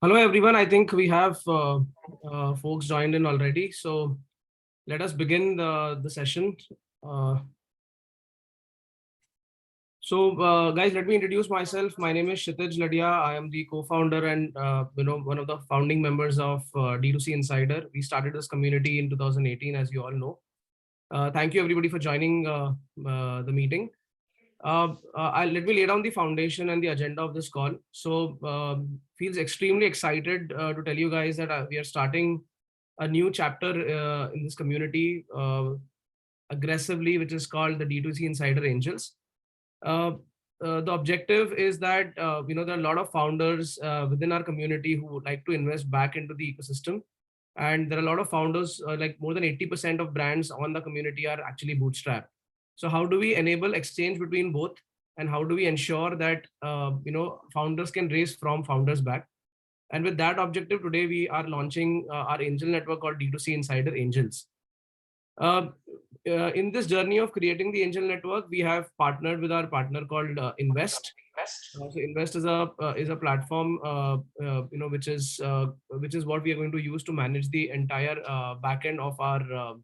Hello, everyone. I think we have folks joined in already. So let us begin the session. Uh, guys, let me introduce myself. My name is Kshitij Ladia. I am the co-founder and one of the founding members of D2C Insider. We started this community in 2018, as you all know. Thank you, everybody, for joining the meeting. Let me lay down the foundation and the agenda of this call. So feels extremely excited to tell you guys that we are starting a new chapter in this community aggressively, which is called the D2C Insider Angels. The objective is that there are a lot of founders within our community who would like to invest back into the ecosystem, and there are a lot of founders, like more than 80% of brands on the community are actually bootstrapped. So how do we enable exchange between both, and how do we ensure that founders can raise from founders back? And with that objective, today we are launching our angel network called D2C Insider Angels. Uh, in this journey of creating the angel network, we have partnered with our partner called Invest. So Invest is a platform, which is what we are going to use to manage the entire backend of our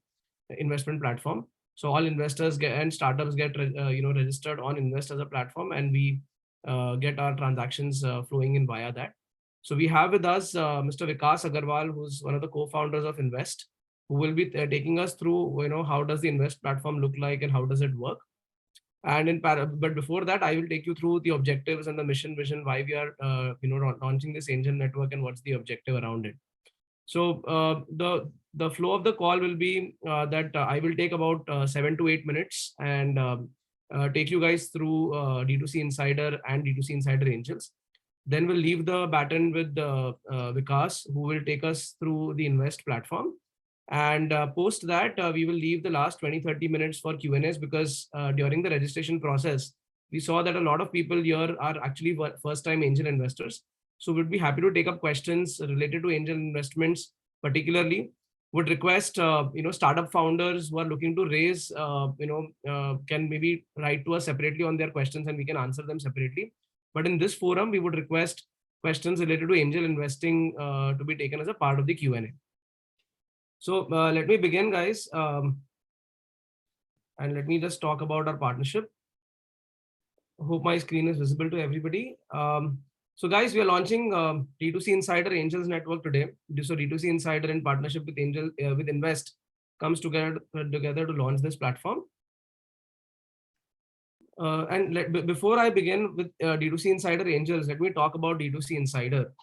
investment platform. So all investors and startups get registered on Invest as a platform, and we get our transactions flowing in via that. So we have with us Mr. Vikas Aggarwal, who's one of the co-founders of Invest, who will be taking us through, how does the Invest platform look like and how does it work. And but before that, I will take you through the objectives and the mission vision, why we are launching this angel network and what's the objective around it. So the flow of the call will be that I will take about 7 to 8 minutes and take you guys through D2C Insider and D2C Insider Angels. Then we'll leave the baton with Vikas, who will take us through the Invest platform. And post that, we will leave the last 20-30 minutes for Q&As, because during the registration process, we saw that a lot of people here are actually first-time angel investors. So we'd be happy to take up questions related to angel investments, particularly. Would request startup founders who are looking to raise can maybe write to us separately on their questions, and we can answer them separately. But in this forum, we would request questions related to angel investing to be taken as a part of the Q&A. So let me begin, guys. And let me just talk about our partnership. Hope my screen is visible to everybody. So guys, we are launching D2C Insider Angels Network today. So D2C Insider in partnership with with Invest comes together to launch this platform. Before I begin with D2C Insider Angels, let me talk about D2C Insider.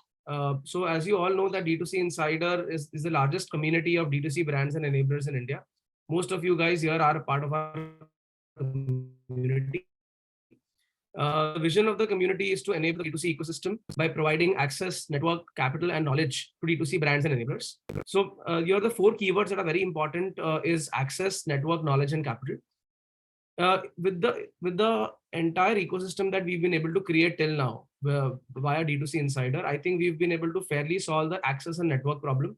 So as you all know, that D2C Insider is the largest community of D2C brands and enablers in India. Most of you guys here are a part of our community. The vision of the community is to enable the D2C ecosystem by providing access, network, capital, and knowledge to D2C brands and enablers. So here the 4 keywords that are very important is access, network, knowledge, and capital. With the entire ecosystem that we've been able to create till now via D2C Insider, I think we've been able to fairly solve the access and network problem.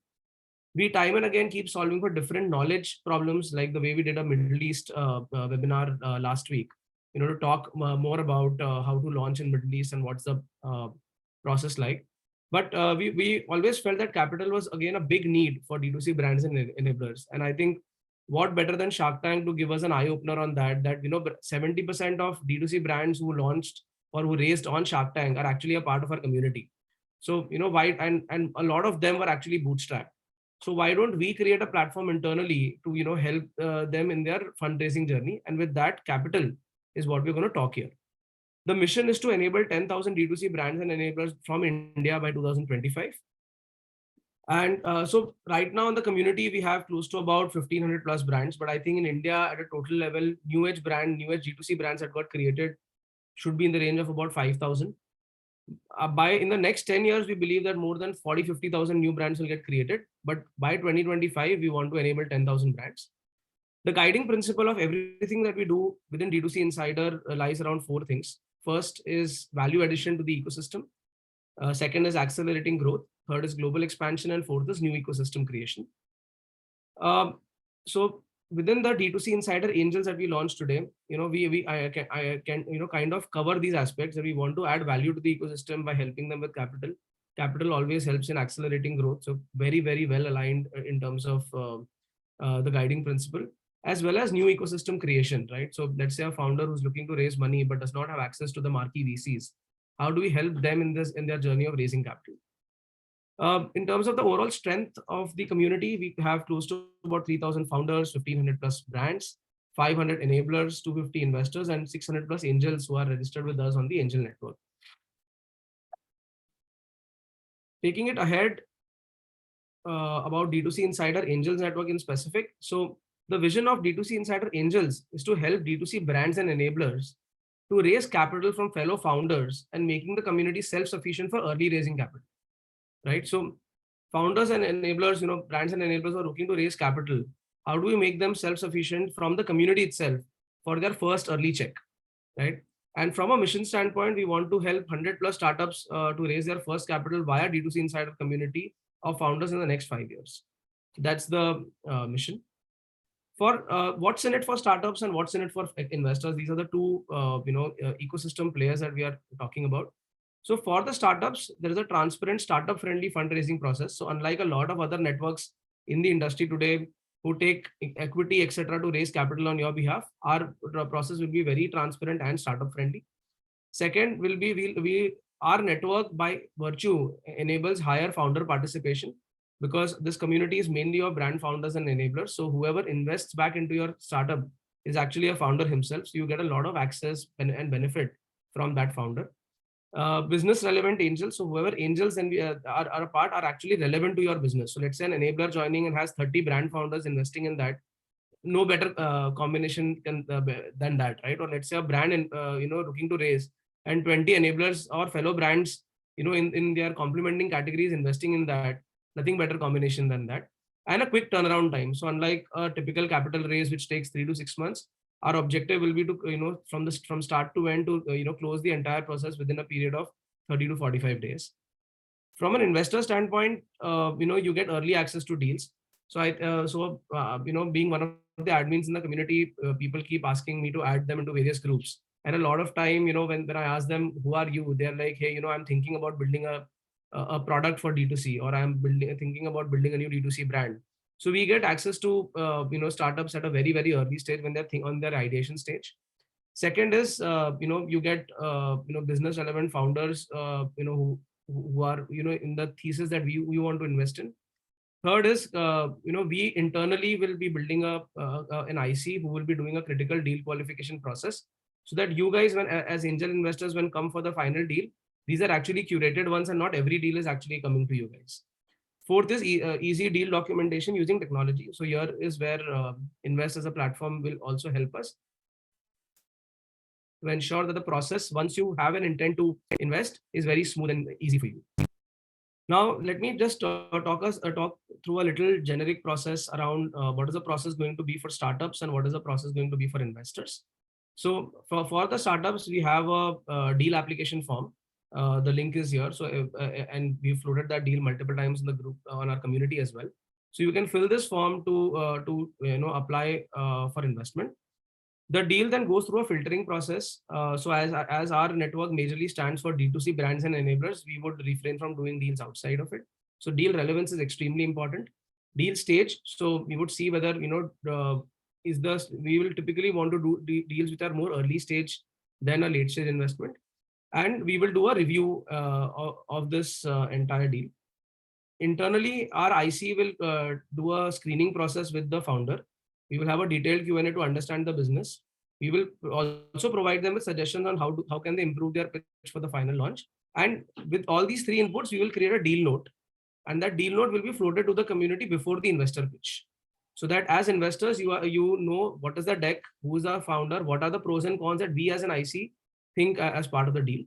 We time and again keep solving for different knowledge problems, like the way we did a Middle East webinar last week, to talk more about how to launch in Middle East and what's the process like. But we always felt that capital was again a big need for D2C brands and enablers. And I think what better than Shark Tank to give us an eye opener on that 70% of D2C brands who launched or who raised on Shark Tank are actually a part of our community. So, why, and a lot of them were actually bootstrapped. So why don't we create a platform internally to, help them in their fundraising journey? And with that, capital is what we're going to talk here. The mission is to enable 10,000 D2C brands and enablers from India by 2025. And so right now in the community, we have close to about 1,500 plus brands. But I think in India, at a total level, new age D2C brands that got created should be in the range of about 5,000. In the next 10 years, we believe that more than 50,000 new brands will get created. But by 2025, we want to enable 10,000 brands. The guiding principle of everything that we do within D2C Insider lies around 4 things. First is value addition to the ecosystem. Second is accelerating growth. Third is global expansion. And fourth is new ecosystem creation. So within the D2C Insider Angels that we launched today, I can kind of cover these aspects that we want to add value to the ecosystem by helping them with capital. Capital always helps in accelerating growth. So very, very well aligned in terms of the guiding principle, as well as new ecosystem creation, right? So let's say a founder who's looking to raise money but does not have access to the marquee VCs. How do we help them in their journey of raising capital? In terms of the overall strength of the community, we have close to about 3,000 founders, 1,500 plus brands, 500 enablers, 250 investors, and 600 plus angels who are registered with us on the Angel Network. Taking it ahead about D2C Insider Angels Network in specific. So the vision of D2C Insider Angels is to help D2C brands and enablers to raise capital from fellow founders and making the community self-sufficient for early raising capital, right? So founders and enablers, brands and enablers are looking to raise capital. How do we make them self-sufficient from the community itself for their first early check, right? And from a mission standpoint, we want to help 100 plus startups to raise their first capital via D2C Insider community of founders in the next 5 years. That's the mission. For what's in it for startups and what's in it for investors, these are the two ecosystem players that we are talking about. So for the startups, there is a transparent startup friendly fundraising process. So unlike a lot of other networks in the industry today who take equity, etc., to raise capital on your behalf, our process will be very transparent and startup friendly. Second will be our network by virtue enables higher founder participation, because this community is mainly of brand founders and enablers. So whoever invests back into your startup is actually a founder himself. So you get a lot of access and benefit from that founder. Business relevant angels. So whoever angels and we are a part are actually relevant to your business. So let's say an enabler joining and has 30 brand founders investing in that. No better combination than that, right? Or let's say a brand looking to raise and 20 enablers or fellow brands, in their complementing categories investing in that. Nothing better combination than that. And a quick turnaround time. So unlike a typical capital raise, which takes 3 to 6 months, our objective will be to, from start to end to, close the entire process within a period of 30 to 45 days. From an investor standpoint, you get early access to deals. So being one of the admins in the community, people keep asking me to add them into various groups. And a lot of time, when I ask them, who are you? They're like, hey, I'm thinking about building a product for D2C, or I'm thinking about building a new D2C brand. So we get access to, startups at a very, very early stage when they're on their ideation stage. Second is, you get, business relevant founders, who are, in the thesis that we want to invest in. Third is, we internally will be building up an IC who will be doing a critical deal qualification process, so that you guys, when as angel investors, when come for the final deal, these are actually curated ones and not every deal is actually coming to you guys. Fourth is easy deal documentation using technology. So here is where Invest as a platform will also help us to ensure that the process, once you have an intent to invest, is very smooth and easy for you. Now, let me just talk through a little generic process around what is the process going to be for startups and what is the process going to be for investors. So for the startups, we have a deal application form. The link is here. So and we've floated that deal multiple times in the group on our community as well. So you can fill this form to apply for investment. The deal then goes through a filtering process. So as our network majorly stands for D2C brands and enablers, we would refrain from doing deals outside of it. So deal relevance is extremely important. Deal stage. So we would see whether, we will typically want to do deals which are more early stage than a late stage investment. And we will do a review of this entire deal. Internally, our IC will do a screening process with the founder. We will have a detailed Q&A to understand the business. We will also provide them with suggestions on how can they improve their pitch for the final launch. And with all these three inputs, we will create a deal note. And that deal note will be floated to the community before the investor pitch. So that as investors, you know what is the deck, who is the founder, what are the pros and cons that we as an IC think as part of the deal.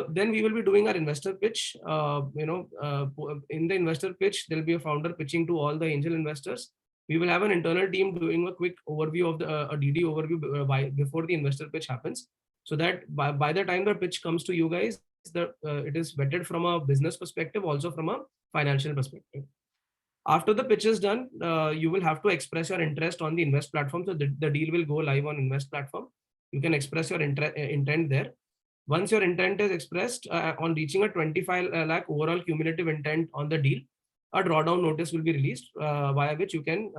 Then we will be doing our investor pitch. In the investor pitch, there will be a founder pitching to all the angel investors. We will have an internal team doing a quick overview of a DD overview before the investor pitch happens, so that by the time the pitch comes to you guys, it is vetted from a business perspective, also from a financial perspective. After the pitch is done, you will have to express your interest on the Invest platform. So the deal will go live on Invest platform. You can express your intent there. Once your intent is expressed on reaching a 25 lakh overall cumulative intent on the deal, a drawdown notice will be released via which you can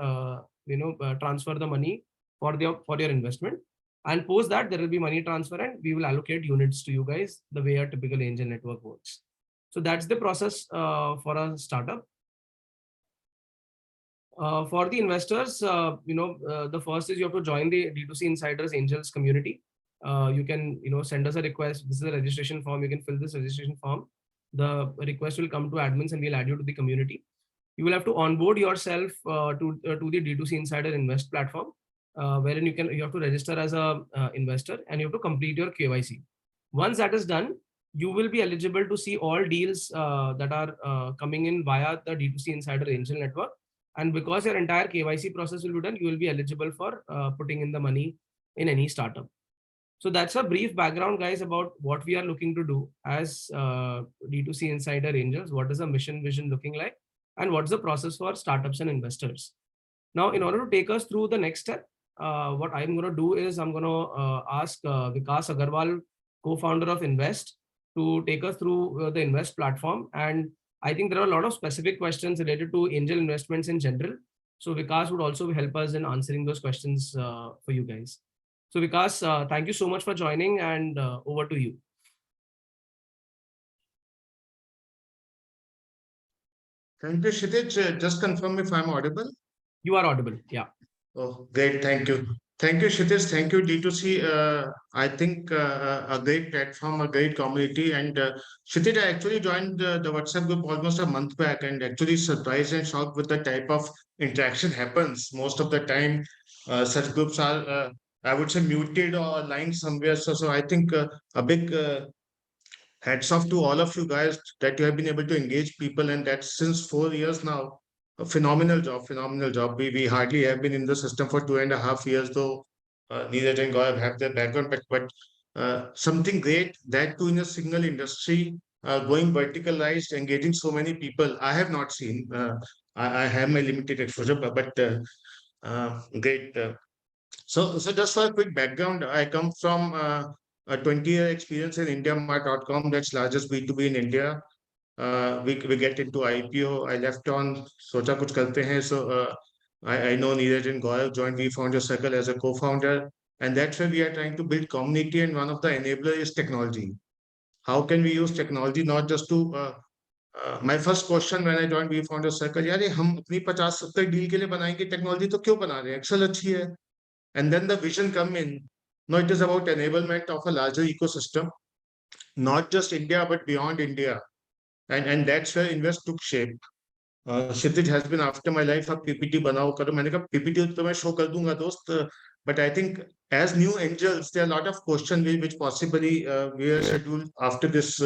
transfer the money for your investment. And post that, there will be money transfer and we will allocate units to you guys the way a typical angel network works. So that's the process for a startup. For the investors, the first is you have to join the D2C Insiders Angels community. You can, send us a request. This is a registration form. You can fill this registration form. The request will come to admins and we'll add you to the community. You will have to onboard yourself to the D2C Insider Invest platform, wherein you have to register as a investor and you have to complete your KYC. Once that is done, you will be eligible to see all deals that are coming in via the D2C Insider Angel Network. And because your entire KYC process will be done, you will be eligible for putting in the money in any startup. So that's a brief background, guys, about what we are looking to do as D2C Insider Angels. What is the mission vision looking like? And what's the process for startups and investors? Now, in order to take us through the next step, what I'm going to do is I'm going to ask Vikas Aggarwal, co-founder of Invest, to take us through the Invest platform. And I think there are a lot of specific questions related to angel investments in general. So Vikas would also help us in answering those questions for you guys. So Vikas, thank you so much for joining, and over to you. Thank you, Kshitij. Just confirm if I'm audible. You are audible. Yeah. Oh, great. Thank you. Thank you, Kshitij. Thank you, D2C. I think a great platform, a great community. And Kshitij, I actually joined the WhatsApp group almost a month back and actually surprised and shocked with the type of interaction happens. Most of the time, such groups are, I would say, muted or aligned somewhere. So I think a big hats off to all of you guys that you have been able to engage people, and that since 4 years now. A phenomenal job, phenomenal job. We hardly have been in the system for 2.5 years, though Neeraj and Gaurav have their background, but something great that too in a single industry, going verticalized, engaging so many people. I have not seen. I have my limited exposure, but great. So just for a quick background, I come from a 20-year experience in IndiaMart.com, that's largest B2B in India. We get into IPO. I left on Socha Kuch Karte Hain. So I know Neeraj and Gaurav joined We Founder Circle as a co-founder. And that's where we are trying to build community. And one of the enabler is technology. How can we use technology not just to my first question when I joined We Founder Circle, यार ये हम अपनी 50-70 deal के लिए बनाएंगे technology तो क्यों बना रहे हैं? एक्सेल अच्छी है. And then the vision come in. No, it is about enablement of a larger ecosystem, not just India, but beyond India. And that's where Invest took shape. Kshitij has been after my life, अब PPT बनाओ करो. मैंने कहा PPT तो मैं show कर दूंगा दोस्त. But I think as new angels, there are a lot of questions which possibly we are scheduled after this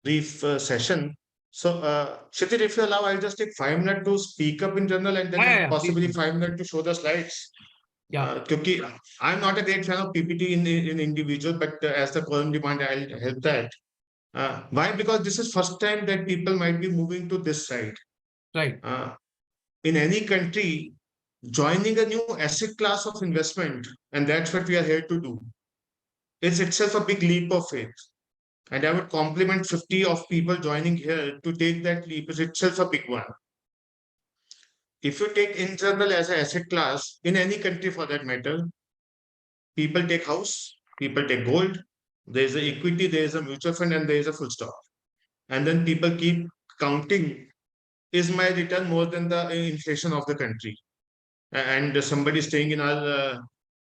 brief session. So Kshitij, if you allow, I'll just take 5 minutes to speak up in general and then possibly 5 minutes to show the slides. Yeah. Because I'm not a great fan of PPT in individual, but as the column demand, I'll help that. Why? Because this is first time that people might be moving to this side. Right. In any country, joining a new asset class of investment, and that's what we are here to do, is itself a big leap of faith. And I would compliment 50 of people joining here to take that leap is itself a big one. If you take in general as an asset class, in any country for that matter, people take house, people take gold, there is a equity, there is a mutual fund, and there is a full stop. And then people keep counting, is my return more than the inflation of the country? And somebody staying in our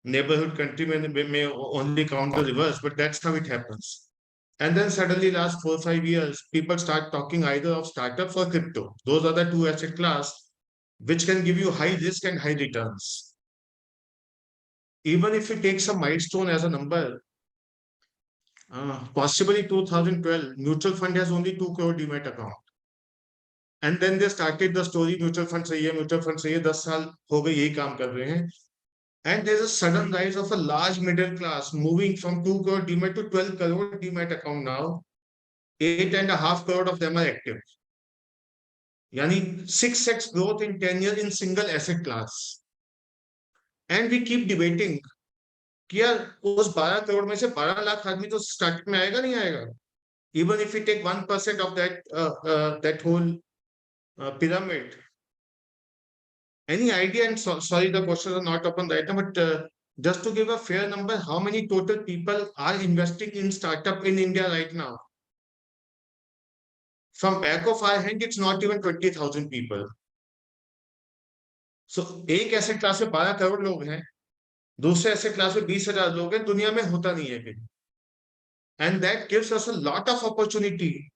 neighborhood country may only count the reverse, but that's how it happens. And then suddenly last 4 or 5 years, people start talking either of startups or crypto. Those are the two asset class which can give you high risk and high returns. Even if you take some milestone as a number, possibly 2012, mutual fund has only 2 crore demat account. And then they started the story, mutual fund सही है, mutual fund सही है, 10 साल हो गए यही काम कर रहे हैं. And there's a sudden rise of a large middle class moving from 2 crore demat to 12 crore demat account now. 8.5 crore of them are active. Yani 6x growth in 10 years in single asset class. And we keep debating कि यार उस 12 करोड़ में से 12 लाख आदमी तो startup में आएगा नहीं आएगा. Even if we take 1% of that whole pyramid, any idea? And sorry, the questions are not open right now, but just to give a fair number, how many total people are investing in startup in India right now? From back of our hand, it's not even 20,000 people. So एक asset class में 12 करोड़ लोग हैं, दूसरे asset class में 20,000 लोग हैं, दुनिया में होता नहीं है कहीं. And that gives us a lot of opportunity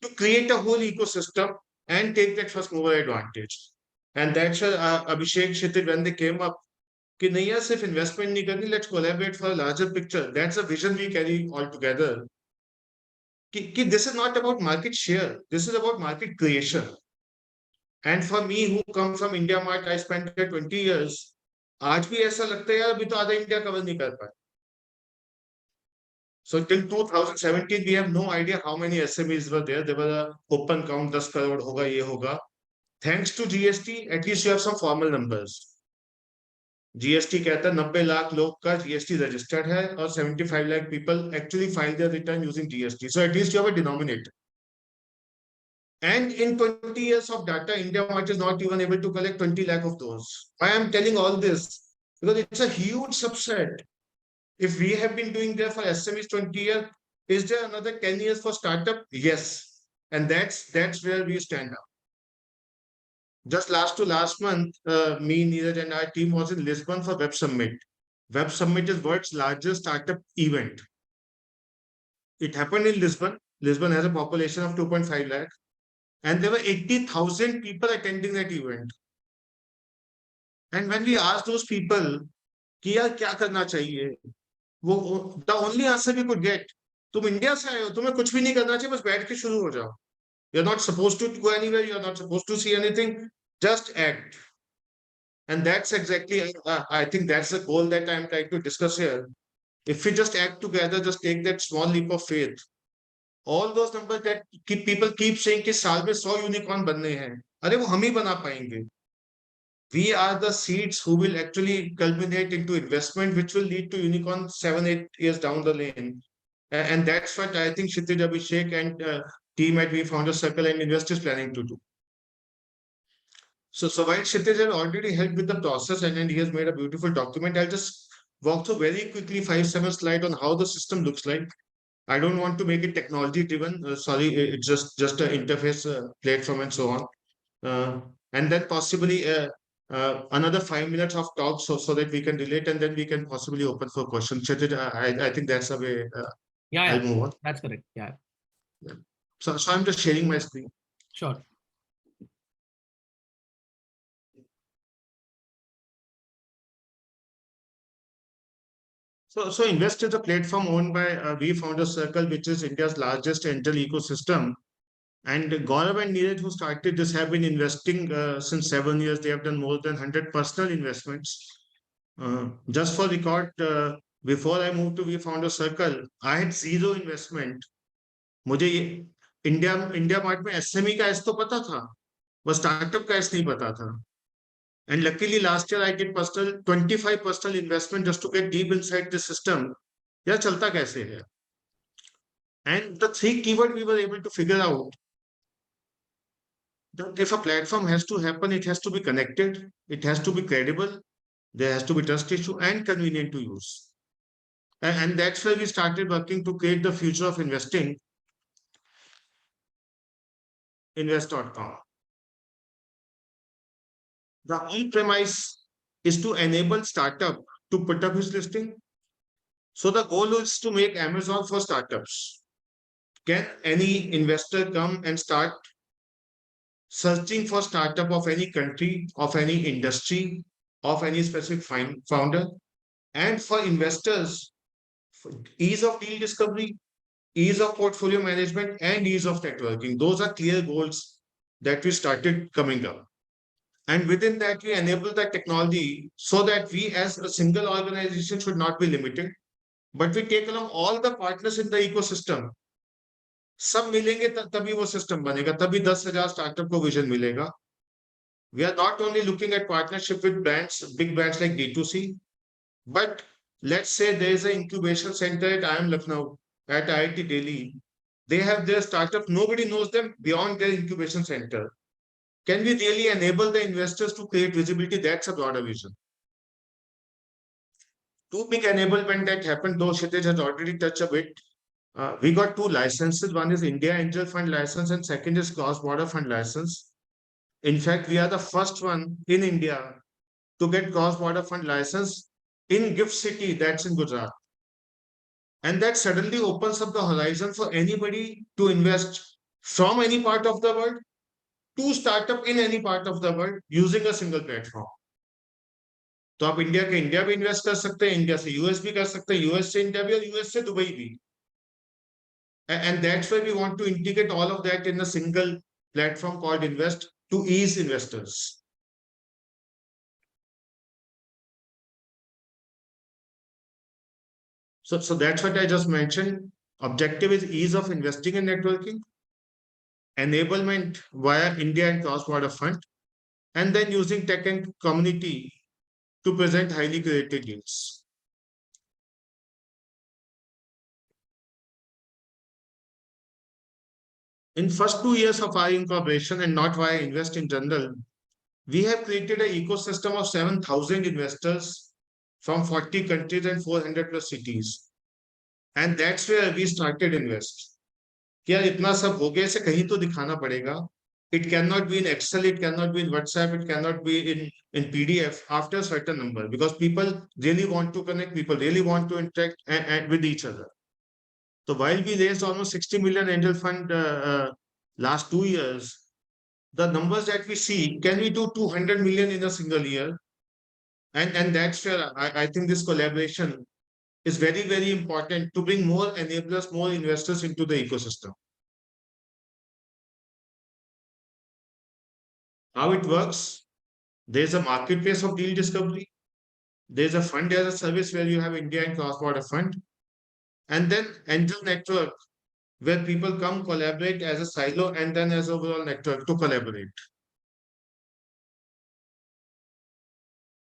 to create a whole ecosystem and take that first mover advantage. And that's Abhishek, Kshitij, when they came up, कि नहीं यार सिर्फ इन्वेस्टमेंट नहीं करनी, let's collaborate for larger picture. That's a vision we carry all together कि this is not about market share, this is about market creation. And for me who come from IndiaMART, I spent 20 years, आज भी ऐसा लगता है यार अभी तो आधा इंडिया कवर नहीं कर पाए. So till 2017 we have no idea how many SMEs were there. There were a open count 10 crore होगा ये होगा. Thanks to GST, at least you have some formal numbers. GST कहता है 90 लाख लोग का जीएसटी रजिस्टर्ड है और 75 lakh people actually file there return using GST. So at least you have a denominator. And in 20 years of data, India Mart is not even able to collect 20 lakh of those. Why I'm telling all this? Because it's a huge subset. If we have been doing there for SMEs 20 years, is there another 10 years for startup? Yes. And that's where we stand up. Just last month, me, Neeraj, and our team was in Lisbon for Web Summit. Web Summit is world's largest startup event. It happened in Lisbon. Lisbon has a population of 2.5 lakh, and there were 80,000 people attending that event. And when we asked those people, कि यार क्या करना चाहिए, वो the only answer we could get, तुम India से आए हो, तुम्हें कुछ भी नहीं करना चाहिए, बस बैठ के शुरू हो जाओ. You're not supposed to go anywhere. You're not supposed to see anything. Just act. And that's exactly, I think that's the goal that I'm trying to discuss here. If we just act together, just take that small leap of faith. All those numbers that people keep saying कि साल में 100 unicorn बनने हैं, अरे वो हम ही बना पाएंगे. We are the seeds who will actually culminate into investment, which will lead to unicorn 7-8 years down the lane. And that's what I think Kshitij, Abhishek, and team at We Founder Circle and Invest is planning to do. So while Kshitij has already helped with the process and he has made a beautiful document, I'll just walk through very quickly 5-7 slides on how the system looks like. I don't want to make it technology driven. Sorry, it's just an interface platform and so on. And then possibly another 5 minutes of talk so that we can relate, and then we can possibly open for questions. Kshitij, I think that's the way I'll move on. That's correct. Yeah. So I'm just sharing my screen. Sure. So Invest is a platform owned by We Founder Circle, which is India's largest angel ecosystem. And Gaurav and Neeraj, who started this, have been investing since 7 years. They have done more than 100 personal investments. Just for record, before I moved to We Founder Circle, I had zero investment. मुझे India mart में SME का S तो पता था, बस startup का S नहीं पता था. And luckily, last year I did 25 personal investment just to get deep inside the system. यार चलता कैसे है? And the 3 keywords we were able to figure out that if a platform has to happen, it has to be connected, it has to be credible, there has to be trust issue and convenient to use. And that's where we started working to create the future of investing, invest.com. The whole premise is to enable startup to put up his listing. So the goal is to make Amazon for startups. Can any investor come and start searching for startup of any country, of any industry, of any specific founder? And for investors, ease of deal discovery, ease of portfolio management, and ease of networking. Those are clear goals that we started coming up. And within that, we enable the technology so that we as a single organization should not be limited, but we take along all the partners in the ecosystem. सब मिलेंगे तभी वो system बनेगा, तभी 10,000 startup को vision मिलेगा. We are not only looking at partnership with brands, big brands like D2C, but Let's say there is an incubation center at IIM Lucknow, at IIT Delhi. They have their startup. Nobody knows them beyond their incubation center. Can we really enable the investors to create visibility? That's a broader vision. Two big enablement that happened, though Kshitij has already touched a bit. We got two licenses. One is India Angel Fund license, and second is Cross Border Fund license. In fact, we are the first one in India to get Cross Border Fund license in Gift City, that's in Gujarat. And that suddenly opens up the horizon for anybody to invest from any part of the world to start up in any part of the world using a single platform. तो आप India के India भी invest कर सकते हैं, India से US भी कर सकते हैं, यूएस से इंडिया भी और यूएस से दुबई भी. And that's why we want to integrate all of that in a single platform called Invest to ease investors. So that's what I just mentioned. Objective is ease of investing and networking, enablement via India and cross-border fund, and then using tech and community to present highly curated deals. In first 2 years of our incorporation and not via Invest in general, we have created an ecosystem of 7,000 investors from 40 countries and 400 plus cities. And that's where we started Invest. क्या इतना सब हो गया से कहीं तो दिखाना पड़ेगा. It cannot be in Excel, it cannot be in WhatsApp, it cannot be in PDF after a certain number, because people really want to connect, people really want to interact and with each other. So while we raised almost 60 million angel fund last 2 years, the numbers that we see, can we do 200 million in a single year? And that's where I think this collaboration is very, very important to bring more enablers, more investors into the ecosystem. How it works? There's a marketplace of deal discovery. There's a fund as a service where you have India and cross-border fund. And then angel network, where people come collaborate as a silo and then as overall network to collaborate.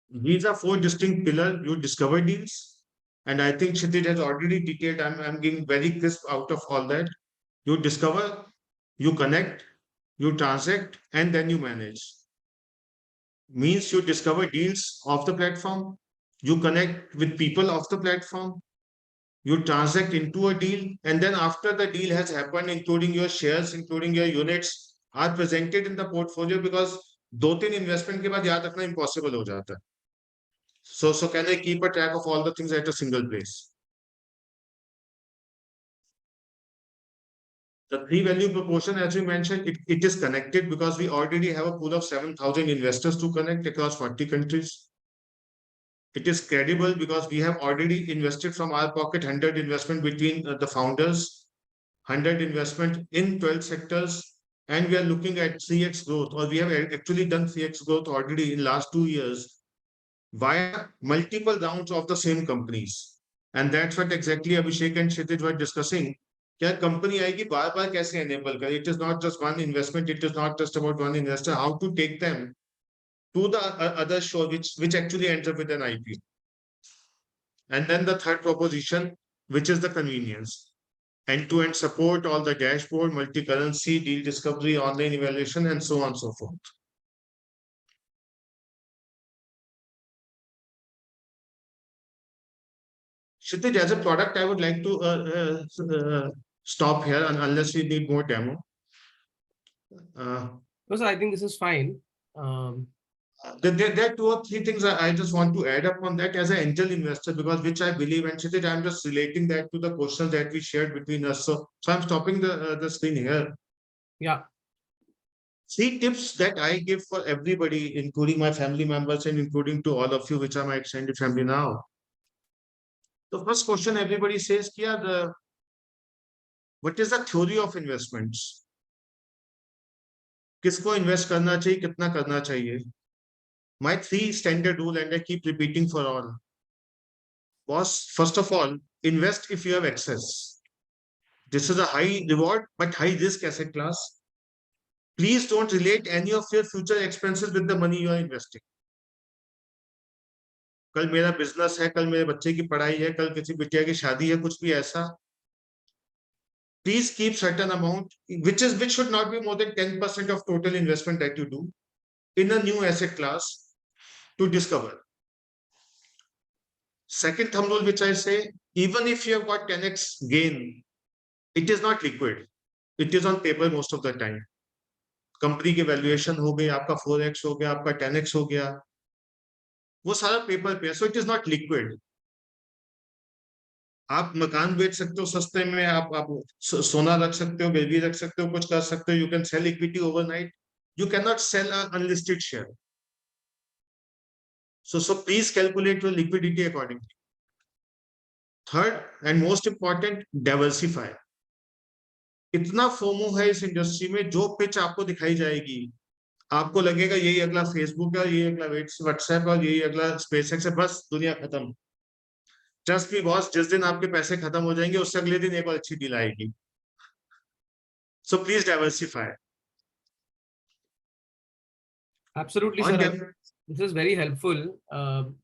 These are four distinct pillars. You discover deals. And I think Kshitij has already detailed, I'm getting very crisp out of all that. You discover, you connect, you transact, and then you manage. Means you discover deals off the platform, you connect with people off the platform, you transact into a deal, and then after the deal has happened, including your shares, including your units, are presented in the portfolio, because 2-3 investment के बाद याद रखना impossible हो जाता है. So can I keep a track of all the things at a single place? The three value proportion, as we mentioned, it is connected because we already have a pool of 7,000 investors to connect across 40 countries. It is credible because we have already invested from our pocket 100 investment between the founders, 100 investment in 12 sectors, and we are looking at 3x growth, or we have actually done 3x growth already in last 2 years via multiple rounds of the same companies. And that's what exactly Abhishek and Kshitij were discussing. क्या company आएगी बार बार कैसे enable करे? It is not just one investment, it is not just about one investor. How to take them to the other shore, which actually ends up with an IP. And then the third proposition, which is the convenience. End-to-end support, all the dashboard, multi-currency, deal discovery, online evaluation, and so on and so forth. Kshitij, as a product, I would like to stop here unless we need more demo. No, sir, I think this is fine. There are 2 or 3 things I just want to add up on that as an angel investor, because which I believe, and Kshitij, I'm just relating that to the questions that we shared between us. So I'm stopping the screen here. Yeah. 3 tips that I give for everybody, including my family members and including to all of you, which are my extended family now. The first question everybody says, what is the theory of investments? किसको invest करना चाहिए, कितना करना चाहिए? My 3 standard rule, and I keep repeating for all. Was, first of all, invest if you have access. This is a high reward but high risk asset class. Please don't relate any of your future expenses with the money you are investing. कल मेरा business है, कल मेरे बच्चे की पढ़ाई है, कल किसी बिटिया की शादी है, कुछ भी ऐसा, please keep certain amount, which should not be more than 10% of total investment that you do in a new asset class to discover. Second thumb rule, which I say, even if you have got 10x gain, it is not liquid. It is on paper most of the time. Company की valuation हो गई, आपका 4x हो गया, आपका 10x हो गया, वो सारा पेपर पे है, so it is not liquid. आप मकान बेच सकते हो सस्ते में, आप सोना रख सकते हो, गिरवी रख सकते हो, कुछ कर सकते हो, you can sell equity overnight. You cannot sell an unlisted share. So please calculate your liquidity accordingly. Third and most important, diversify. इतना फोमो है इस इंडस्ट्री में, जो पिच आपको दिखाई जाएगी आपको लगेगा यही अगला फेसबुक है, यही अगला व्हाट्सएप है, यही अगला स्पेसएक्स है, बस दुनिया खत्म. ट्रस्ट मी बॉस, जिस दिन आपके पैसे खत्म हो जाएंगे उससे अगले दिन एक और अच्छी डील आएगी. So please diversify. Absolutely, sir. This is very helpful.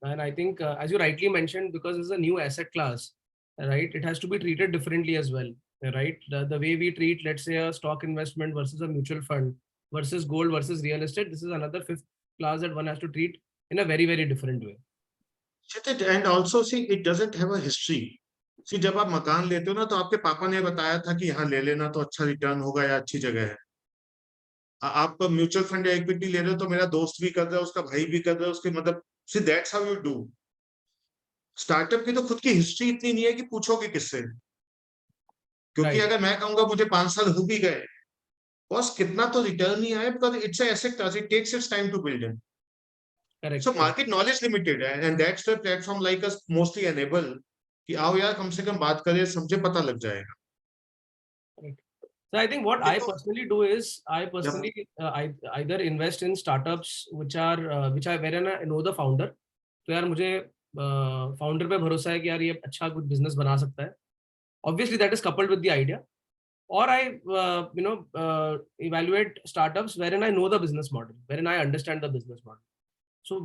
And I think, as you rightly mentioned, because it's a new asset class, right, it has to be treated differently as well, right? The way we treat, let's say, a stock investment versus a mutual fund versus gold versus real estate, this is another fifth class that one has to treat in a very, very different way. And also, see, it doesn't have a history. See, जब आप मकान लेते हो ना, तो आपके पापा ने बताया था कि यहाँ ले लेना तो अच्छा रिटर्न होगा या अच्छी जगह है. आप म्यूचुअल फंड या इक्विटी ले रहे हो तो मेरा दोस्त भी कर रहा है, उसका भाई भी कर रहा है, उसके मतलब, see that's how you do. Startup की तो खुद की हिस्ट्री इतनी नहीं है कि पूछोगे किससे, क्योंकि अगर मैं कहूंगा मुझे 5 साल हो भी गए, बॉस कितना तो रिटर्न नहीं आया, because it's an asset class, it takes its time to build in. So market knowledge limited है, and that's the platform like us mostly enable कि आओ यार कम से कम बात करें, समझे, पता लग जाएगा. So I think what I personally do is I personally I either invest in startups which are wherein I know the founder. तो यार मुझे फाउंडर पे भरोसा है कि यार ये अच्छा कुछ बिजनेस बना सकता है. Obviously that is coupled with the idea. Or I evaluate startups wherein I know the business model, wherein I understand the business model. So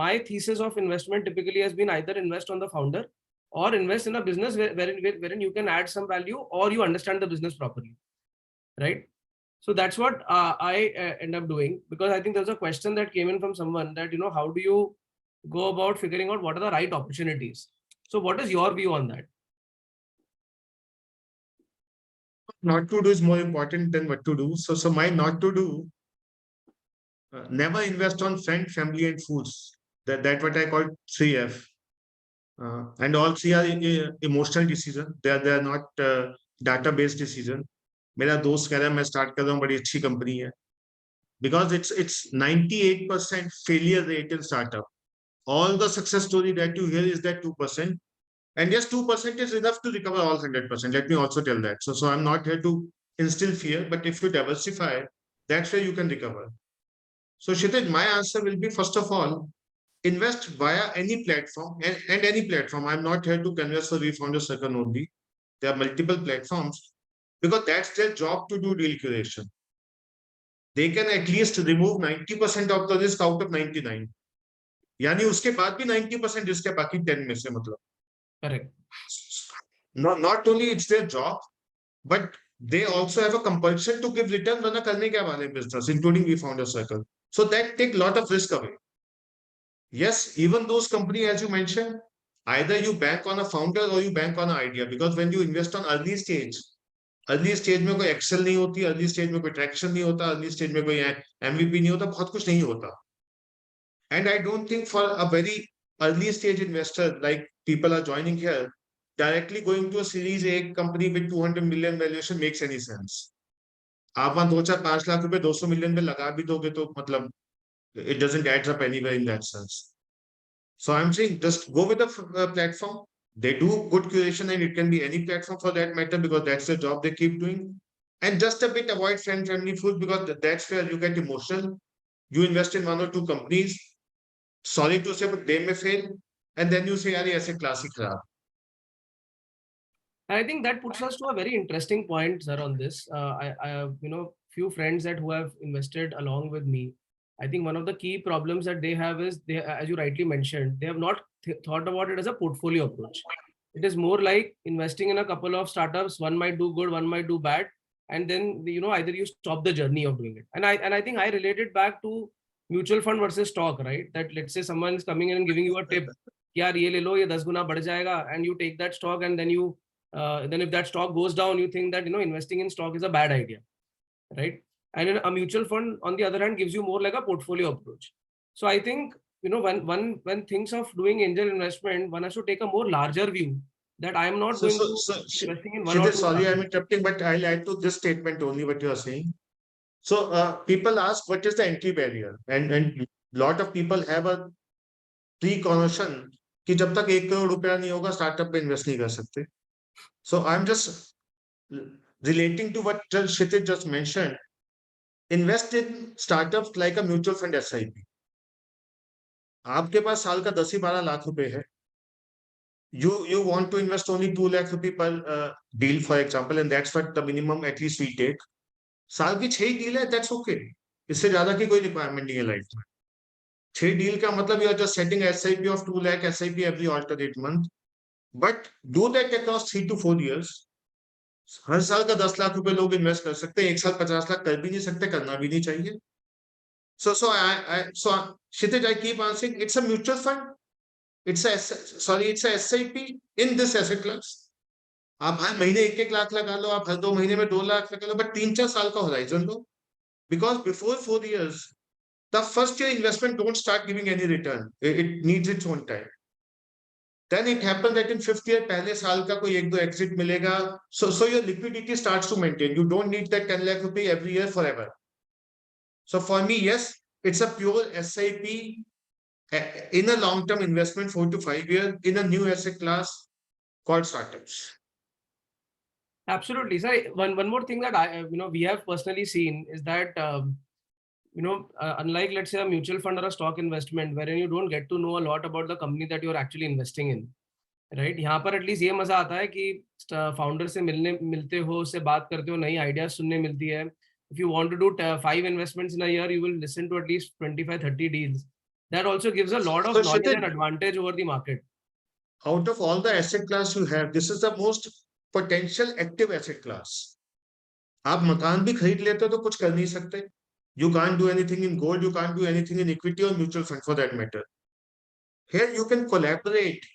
my thesis of investment typically has been either invest on the founder or invest in a business wherein you can add some value or you understand the business properly. Right. So that's what I end up doing, because I think there's a question that came in from someone that, how do you go about figuring out what are the right opportunities? So what is your view on that? Not to do is more important than what to do. So my not to do, never invest on friend, family, and fools. That what I call 3F. And all three are emotional decision. They are not data-based decision. मेरा दोस्त कह रहा है मैं start कर रहा हूँ, बड़ी अच्छी कंपनी है, because it's 98% failure rate in startup. All the success story that you hear is that 2%, and yes, 2% is enough to recover all 100%. Let me also tell that. So I'm not here to instill fear, but if you diversify, that's where you can recover. So Kshitij, my answer will be, first of all, invest via any platform, and any platform. I'm not here to converse for refounder circle only. There are multiple platforms, because that's their job to do deal curation. They can at least remove 90% of the risk out of 99. यानी उसके बाद भी 90% risk है बाकी 10 में से, मतलब. Correct. Not only it's their job, but they also have a compulsion to give return. वरना करने क्या वाले business, including refounder circle. So that take lot of risk away. Yes, even those company, as you mentioned, either you bank on a founder or you bank on an idea, because when you invest on early stage में कोई Excel नहीं होती, early stage में कोई traction नहीं होता, early stage में कोई एमवीपी नहीं होता, बहुत कुछ नहीं होता. And I don't think for a very early stage investor like people are joining here, directly going to a series A company with 200 million valuation makes any sense. आप वहां 2-4-5 लाख रुपए 200 मिलियन में लगा भी दोगे तो मतलब it doesn't add up anywhere in that sense. So I'm saying just go with the platform. They do good curation, and it can be any platform for that matter, because that's the job they keep doing. And just a bit avoid friend family food, because that's where you get emotional. You invest in 1 or 2 companies, sorry to say, but they may fail, and then you say, "Are as a classic kharab." I think that puts us to a very interesting point, sir, on this. I few friends who have invested along with me, I think one of the key problems that they have is, they, as you rightly mentioned, they have not thought about it as a portfolio approach. It is more like investing in a couple of startups. One might do good, one might do bad, and then either you stop the journey of doing it. And I think I related back to mutual fund versus stock, right? That let's say someone is coming in and giving you a tip, यार ये ले लो, ये 10 गुना बढ़ जाएगा, and you take that stock, and then if that stock goes down, you think that investing in stock is a bad idea, right? And in a mutual fund, on the other hand, gives you more like a portfolio approach. So I think when things of doing angel investment, one has to take a more larger view, that I am not going to investing in one or Kshitij, two sorry, startups. I'm interrupting, but I'll add to this statement only what you are saying. So people ask, what is the entry barrier? And lot of people have a pre-connotation कि जब तक 1 करोड़ रुपया नहीं होगा startup में invest नहीं कर सकते. So I'm just relating to what Kshitij just mentioned. Invest in startups like a mutual fund SIP. आपके पास साल का 10 ही 12 लाख रुपए है. You want to invest only 2 lakh rupee per deal, for example, and that's what the minimum at least we take. साल की 6 deal है, that's okay. इससे ज्यादा की कोई रिक्वायरमेंट नहीं है लाइफ में. 6 डील का मतलब you are just setting SIP of 2 lakh SIP every alternate month. But do that across 3 to 4 years. हर साल का 10 लाख रुपए लोग इन्वेस्ट कर सकते हैं, एक साल 50 लाख कर भी नहीं सकते, करना भी नहीं चाहिए. So Kshitij, I keep answering, it's a mutual fund. It's a SIP in this asset class. आप हर महीने 1-1 लाख लगा लो, आप हर 2 महीने में 2 लाख लगा लो, बट 3-4 साल का horizon low. Because before 4 years, the first year investment don't start giving any return. It needs its own time. Then it happens that in 5th year, पहले साल का कोई 1-2 exit मिलेगा. So your liquidity starts to maintain. You don't need that 10 lakh rupee every year forever. So for me, yes, it's a pure SIP in a long-term investment, 4 to 5 years, in a new asset class called startups. Absolutely, sir. One more thing that we have personally seen is that unlike, let's say, a mutual fund or a stock investment, wherein you don't get to know a lot about the company that you're actually investing in, right? यहाँ पर at least ये मजा आता है कि founder से मिलते हो, उससे बात करते हो, नई आइडियाज सुनने मिलती है. If you want to do 5 investments in a year, you will listen to at least 25-30 deals. That also gives a lot of knowledge and advantage over the market. Out of all the asset class you have, this is the most potential active asset class. आप मकान भी खरीद लेते हो तो कुछ कर नहीं सकते. You can't do anything in gold, you can't do anything in equity or mutual fund for that matter. Here you can collaborate,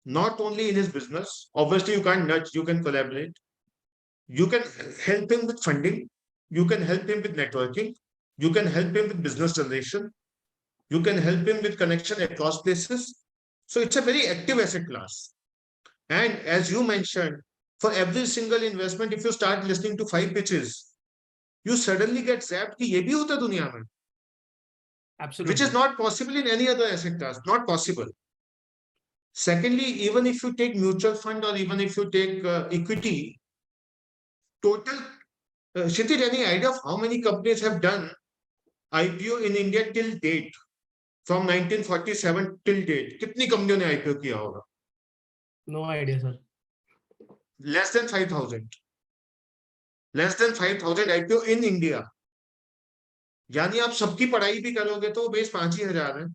not only in his business. Obviously, you can't nudge, you can collaborate. You can help him with funding. You can help him with networking. You can help him with business generation. You can help him with connection across places. So it's a very active asset class. And as you mentioned, for every single investment, if you start listening to 5 pitches, you suddenly get zapped कि ये भी होता है दुनिया में. Absolutely. Which is not possible in any other asset class. Not possible. Secondly, even if you take mutual fund or even if you take equity, total, Kshitij, any idea of how many companies have done IPO in India till date? From 1947 till date, कितनी कंपनियों ने IPO किया होगा? No idea, sir. Less than 5,000. Less than 5,000 IPO in India. यानी आप सबकी पढ़ाई भी करोगे तो बेस 5 ही हजार है,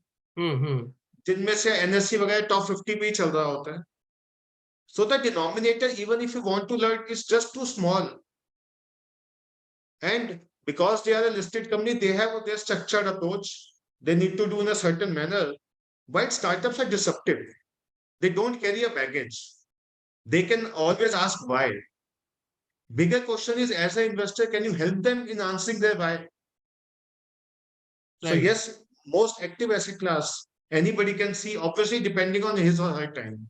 जिनमें से NSE वगैरह टॉप 50 पे ही चल रहा होता है. So the denominator, even if you want to learn, is just too small. And because they are a listed company, they have their structured approach. They need to do in a certain manner. But startups are disruptive. They don't carry a baggage. They can always ask why. Bigger question is, as an investor, can you help them in answering their why? So yes, most active asset class, anybody can see, obviously depending on his or her time.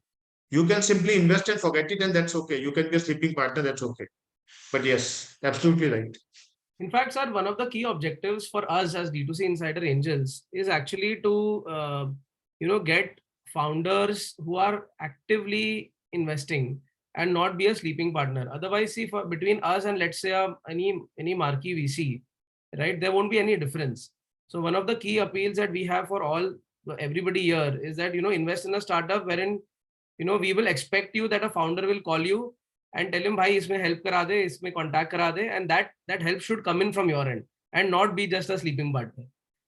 You can simply invest and forget it, and that's okay. You can be a sleeping partner, that's okay. But yes, absolutely right. In fact, sir, one of the key objectives for us as D2C Insider Angels is actually to, get founders who are actively investing and not be a sleeping partner. Otherwise, see, between us and let's say any marquee VC, right, there won't be any difference. So one of the key appeals that we have for everybody here is that, invest in a startup wherein, we will expect you that a founder will call you and tell him, bhai, isme help kara de, isme contact kara de, and that help should come in from your end and not be just a sleeping partner.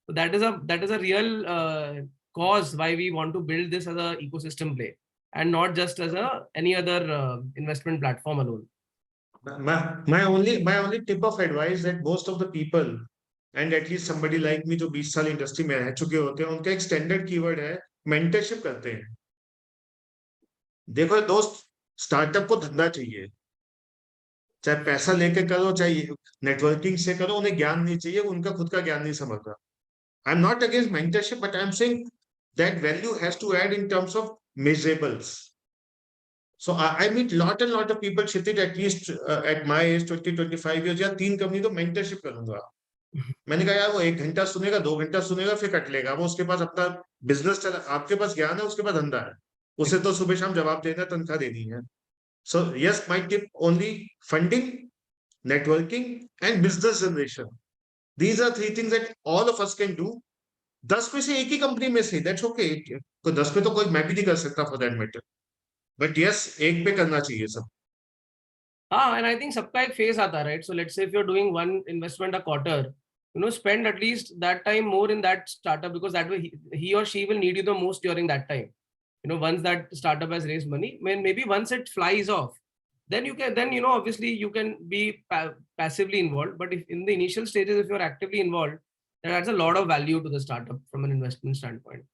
So that is a real cause why we want to build this as a ecosystem play and not just as any other investment platform alone. My only tip of advice that most of the people and at least somebody like me जो 20 साल industry में रह चुके होते हैं उनका एक standard keyword है मेंटरशिप करते हैं. देखो दोस्त, स्टार्टअप को धंधा चाहिए, चाहे पैसा लेके करो चाहे नेटवर्किंग से करो, उन्हें ज्ञान नहीं चाहिए, उनका खुद का ज्ञान नहीं समझ रहा. I am not against mentorship but I am saying that value has to add in terms of measurables. So I meet lot and lot of people, Kshitij, at least at my age, 20-25 years, या 3 company तो mentorship करूंगा. मैंने कहा यार वो 1 घंटा सुनेगा, 2 घंटा सुनेगा, फिर कट लेगा. वो उसके पास अपना बिजनेस चला, आपके पास ज्ञान है, उसके पास धंधा है, उसे तो सुबह शाम जवाब देना, तनख्वाह देनी है. So yes, my tip only funding, networking and business generation. These are 3 things that all of us can do. 10 में से एक ही कंपनी में से, that's okay. तो 10 पे तो कोई मैं भी नहीं कर सकता for that matter. But yes, एक पे करना चाहिए सब. And I think सबका एक phase आता है, right? So let's say if you're doing one investment a quarter, spend at least that time more in that startup, because that way he or she will need you the most during that time. Once that startup has raised money, maybe once it flies off, then you can, obviously you can be passively involved. But if in the initial stages, if you're actively involved, that adds a lot of value to the startup from an investment standpoint.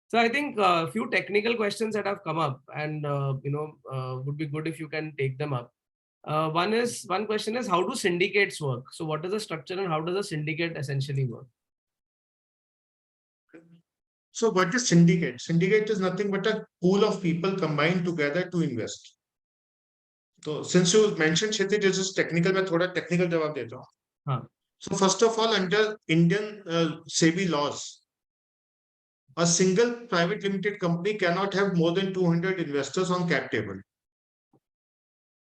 So I think a few technical questions that have come up, and would be good if you can take them up. One question is, how do syndicates work? So what is the structure and how does a syndicate essentially work? So what is syndicate? Syndicate is nothing but a pool of people combined together to invest. So since you mentioned Kshitij, this is technical, मैं थोड़ा technical जवाब देता हूँ. हाँ. So first of all, under Indian SEBI laws, a single private limited company cannot have more than 200 investors on cap table.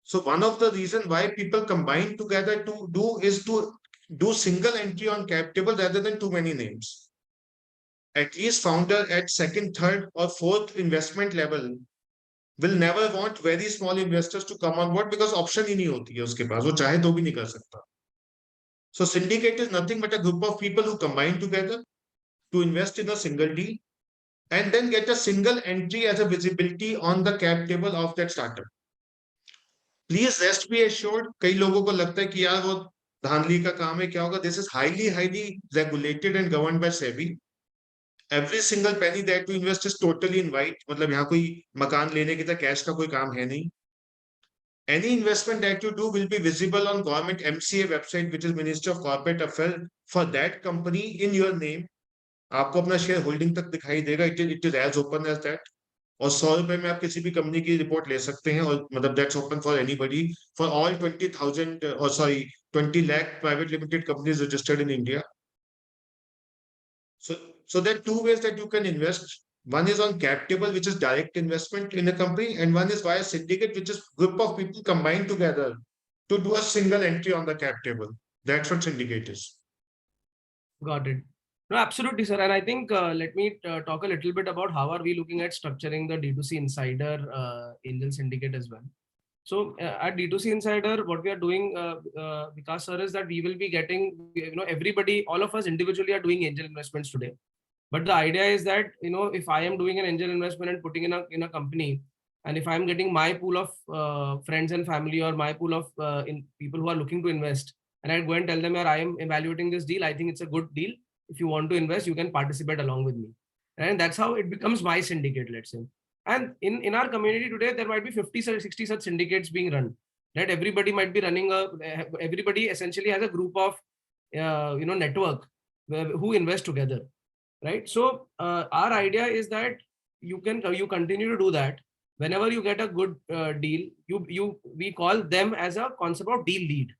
So one of the reasons why people combine together to do single entry on cap table rather than too many names. At least founder at second, third or fourth investment level will never want very small investors to come on board because option ही नहीं होती है उसके पास, वो चाहे तो भी नहीं कर सकता. So syndicate is nothing but a group of people who combine together to invest in a single deal and then get a single entry as a visibility on the cap table of that startup. Please rest be assured, कई लोगों को लगता है कि यार वो धांधली का काम है, क्या होगा. This is highly regulated and governed by SEBI. Every single penny that you invest is totally in white. मतलब यहाँ कोई मकान लेने की तरह कैश का कोई काम है नहीं. Any investment that you do will be visible on government MCA website, which is Ministry of Corporate Affairs for that company in your name. आपको अपना शेयर होल्डिंग तक दिखाई देगा. It is as open as that. और 100 रुपए में आप किसी भी कंपनी की रिपोर्ट ले सकते हैं, और मतलब that's open for anybody for all 20 lakh private limited companies registered in India. So there are 2 ways that you can invest. One is on cap table, which is direct investment in a company, and one is via syndicate, which is group of people combined together to do a single entry on the cap table. That's what syndicate is. Got it. No, absolutely, sir. And I think let me talk a little bit about how are we looking at structuring the D2C Insider Angel Syndicate as well. So at D2C Insider, what we are doing, Vikas sir, is that we will be getting, everybody, all of us individually are doing angel investments today. But the idea is that, if I am doing an angel investment and putting in a company, and if I'm getting my pool of friends and family or my pool of people who are looking to invest, and I go and tell them, I am evaluating this deal, I think it's a good deal. If you want to invest, you can participate along with me. And that's how it becomes my syndicate, let's say. And in our community today, there might be 50 or 60 such syndicates being run. Right? Everybody might be running everybody essentially has a group of, network who invest together. Right. So our idea is that you continue to do that. Whenever you get a good deal, we call them as a concept of deal lead.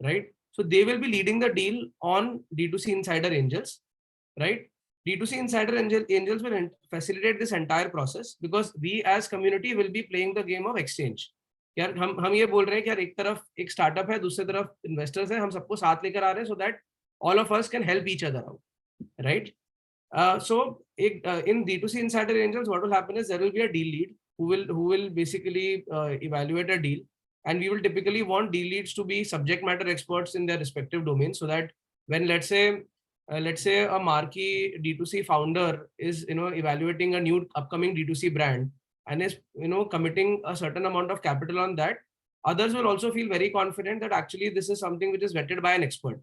Right. So they will be leading the deal on D2C Insider Angels. Right. D2C Insider Angels will facilitate this entire process because we as community will be playing the game of exchange. यार हम ये बोल रहे हैं कि यार एक तरफ एक स्टार्टअप है, दूसरी तरफ इन्वेस्टर्स हैं, हम सबको साथ लेकर आ रहे हैं so that all of us can help each other out, right? So in D2C Insider Angels, what will happen is there will be a deal lead who will basically evaluate a deal, and we will typically want deal leads to be subject matter experts in their respective domains, so that when, let's say, let's say a marquee D2C founder is, evaluating a new upcoming D2C brand and is, committing a certain amount of capital on that, others will also feel very confident that actually this is something which is vetted by an expert.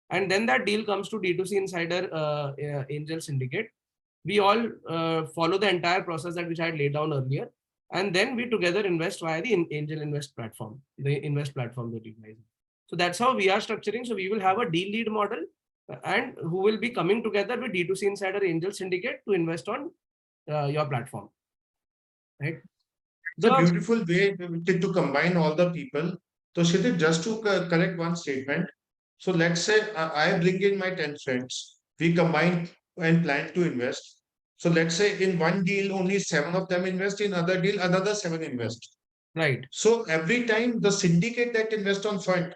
And then that deal comes to D2C Insider Angel Syndicate. We all follow the entire process that which I had laid down earlier. And then we together invest via the Angel Invest platform, the Invest platform that you guys. So that's how we are structuring. So we will have a deal lead model and who will be coming together with D2C Insider Angel Syndicate to invest on your platform. Right. It's a beautiful way to combine all the people. So Kshitij, just to correct one statement. So let's say I bring in my 10 friends. We combine and plan to invest. So let's say in one deal, only 7 of them invest. In other deal, another 7 invest. Right. So every time the syndicate that invest on fund,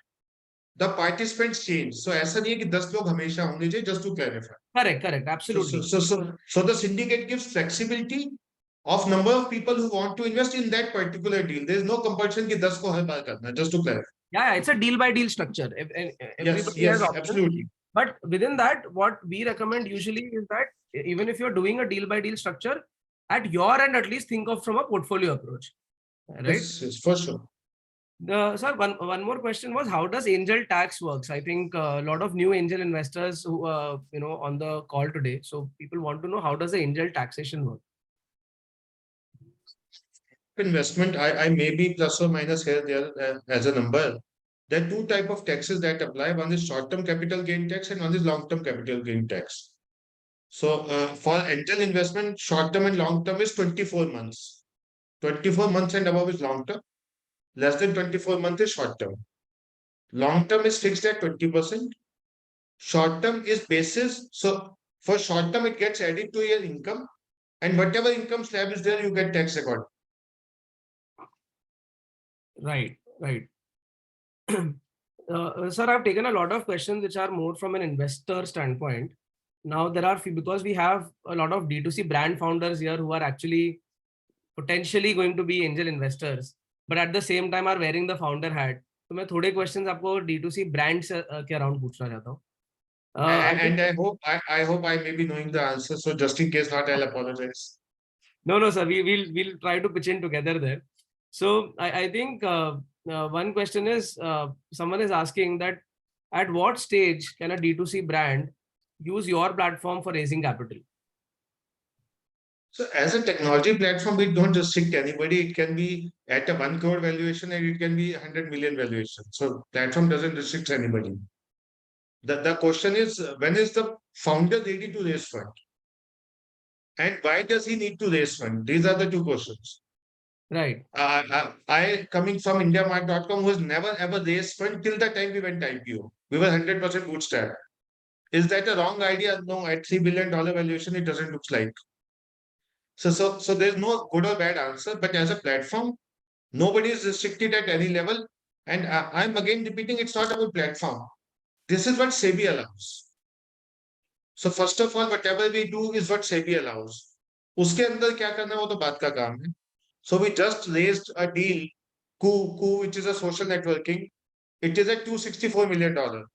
the participants change. So ऐसा नहीं है कि 10 लोग हमेशा होंगे चाहिए, just to clarify. Correct. Absolutely. So the syndicate gives flexibility of number of people who want to invest in that particular deal. There is no compulsion कि 10 को हर बार करना है, just to clarify. Yeah, it's a deal by deal structure. Everybody has options. Absolutely. But within that, what we recommend usually is that even if you're doing a deal by deal structure, at your end, at least think of from a portfolio approach. Right? Yes, for sure. Sir, one more question was, how does angel tax works? I think a lot of new angel investors who on the call today. So people want to know, how does the angel taxation work? Investment, I may be plus or minus here there as a number. There are two type of taxes that apply. One is short-term capital gain tax and one is long-term capital gain tax. So for angel investment, short-term and long-term is 24 months. 24 months and above is long-term. Less than 24 months is short-term. Long-term is fixed at 20%. Short-term is basis. So for short-term, it gets added to your income. And whatever income slab is there, you get tax according. Right. Sir, I've taken a lot of questions which are more from an investor standpoint. Now there are because we have a lot of D2C brand founders here who are actually potentially going to be angel investors, but at the same time are wearing the founder hat. So मैं थोड़े questions आपको D2C brands के around पूछना चाहता हूँ. And I hope I may be knowing the answer. So just in case not, I'll apologize. No, sir. We'll try to pitch in together there. So I think one question is someone is asking that at what stage can a D2C brand use your platform for raising capital? So as a technology platform, we don't restrict anybody. It can be at a 1 crore valuation and it can be 100 million valuation. So platform doesn't restrict anybody. The question is, when is the founder ready to raise fund? And why does he need to raise fund? These are the two questions. Right. I coming from IndiaMart.com, who has never ever raised fund till the time we went IPO. We were 100% bootstrap. Is that a wrong idea? No, at $3 billion valuation, it doesn't look like. So there's no good or bad answer, but as a platform, nobody is restricted at any level. And I'm again repeating, it's not about platform. This is what SEBI allows. So first of all, whatever we do is what SEBI allows. उसके अंदर क्या करना है वो तो बात का काम है. So we just raised a deal, Coup, which is a social networking. It is at $264 million.